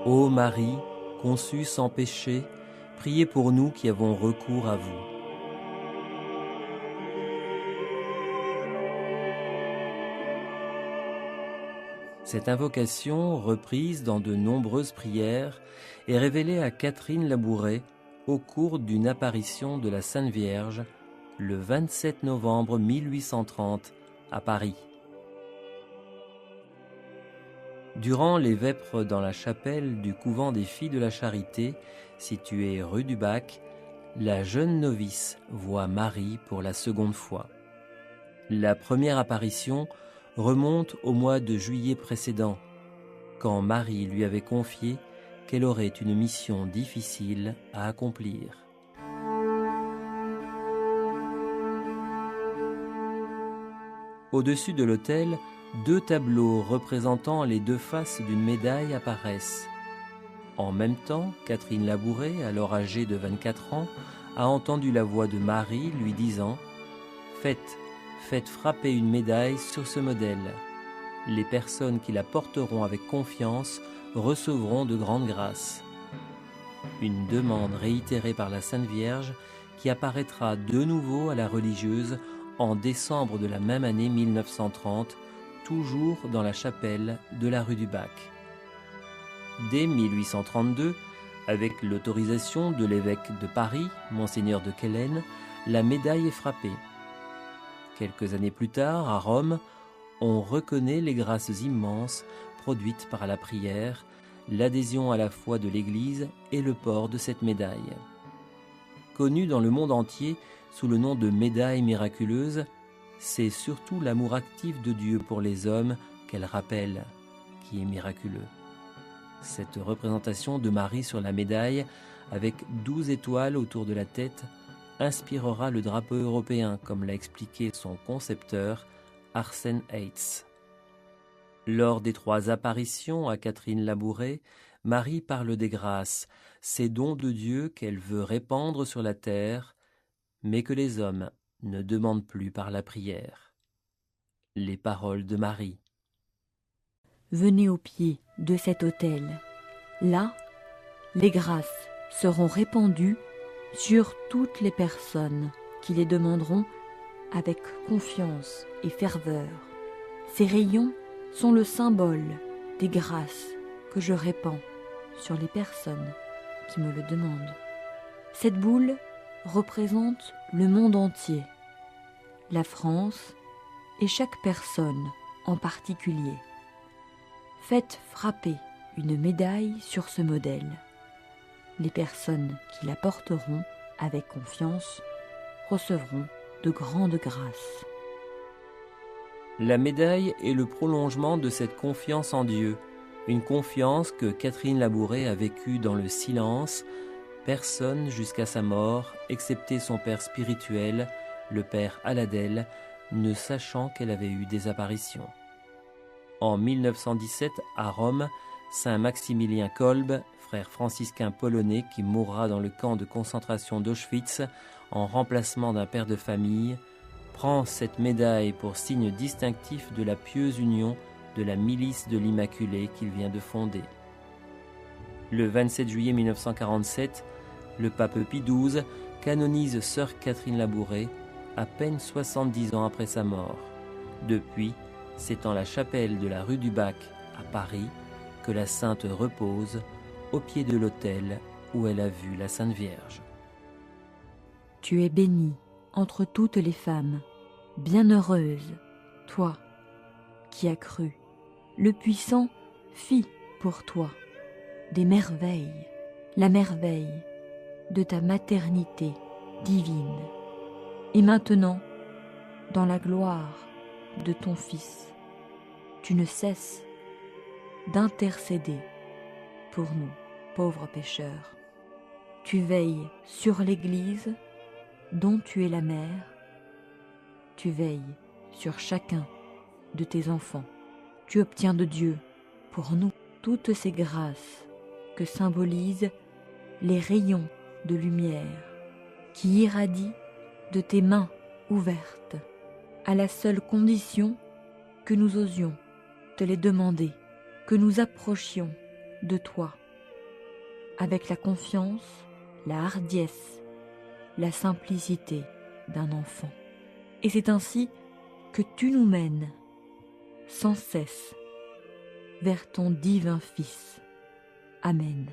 Ô Marie, conçue sans péché, priez pour nous qui avons recours à vous. Cette invocation, reprise dans de nombreuses prières, est révélée à Catherine Labouré au cours d'une apparition de la Sainte Vierge le 27 novembre 1830 à Paris. Durant les vêpres dans la chapelle du couvent des Filles de la Charité, située rue du Bac, la jeune novice voit Marie pour la seconde fois. La première apparition remonte au mois de juillet précédent, quand Marie lui avait confié qu'elle aurait une mission difficile à accomplir. Au-dessus de l'autel, 2 tableaux représentant les 2 faces d'une médaille apparaissent. En même temps, Catherine Labouré, alors âgée de 24 ans, a entendu la voix de Marie lui disant « Faites frapper une médaille sur ce modèle. Les personnes qui la porteront avec confiance recevront de grandes grâces. » Une demande réitérée par la Sainte Vierge qui apparaîtra de nouveau à la religieuse en décembre de la même année 1930, toujours dans la chapelle de la rue du Bac. Dès 1832, avec l'autorisation de l'évêque de Paris, Monseigneur de Quélen, la médaille est frappée. Quelques années plus tard, à Rome, on reconnaît les grâces immenses produites par la prière, l'adhésion à la foi de l'Église et le port de cette médaille. Connue dans le monde entier sous le nom de médaille miraculeuse, c'est surtout l'amour actif de Dieu pour les hommes qu'elle rappelle, qui est miraculeux. Cette représentation de Marie sur la médaille, avec 12 étoiles autour de la tête, inspirera le drapeau européen, comme l'a expliqué son concepteur, Arsène Heitz. Lors des 3 apparitions à Catherine Labouré, Marie parle des grâces, ces dons de Dieu qu'elle veut répandre sur la terre, mais que les hommes ne demandent plus par la prière. Les paroles de Marie. Venez au pied de cet autel. Là, les grâces seront répandues sur toutes les personnes qui les demanderont avec confiance et ferveur. Ces rayons sont le symbole des grâces que je répands sur les personnes qui me le demandent. Cette boule représente le monde entier, la France et chaque personne en particulier. Faites frapper une médaille sur ce modèle. Les personnes qui la porteront avec confiance recevront de grandes grâces. La médaille est le prolongement de cette confiance en Dieu, une confiance que Catherine Labouré a vécue dans le silence, personne jusqu'à sa mort, excepté son père spirituel, le père Aladel, ne sachant qu'elle avait eu des apparitions. En 1917, à Rome, saint Maximilien Kolbe, frère franciscain polonais qui mourra dans le camp de concentration d'Auschwitz en remplacement d'un père de famille, prend cette médaille pour signe distinctif de la pieuse union de la milice de l'Immaculée qu'il vient de fonder. Le 27 juillet 1947, le pape Pie XII canonise sœur Catherine Labouré, à peine 70 ans après sa mort. Depuis, c'est en la chapelle de la rue du Bac, à Paris, que la sainte repose, au pied de l'autel où elle a vu la Sainte Vierge. Tu es bénie entre toutes les femmes, bienheureuse, toi qui as cru. Le Puissant fit pour toi des merveilles, la merveille de ta maternité divine. Et maintenant, dans la gloire de ton Fils, tu ne cesses d'intercéder pour nous, pauvres pécheurs. Tu veilles sur l'Église dont tu es la mère. Tu veilles sur chacun de tes enfants. Tu obtiens de Dieu pour nous toutes ces grâces que symbolisent les rayons de lumière qui irradient de tes mains ouvertes, à la seule condition que nous osions te les demander, que nous approchions de toi avec la confiance, la hardiesse, la simplicité d'un enfant. Et c'est ainsi que tu nous mènes sans cesse vers ton divin Fils. Amen.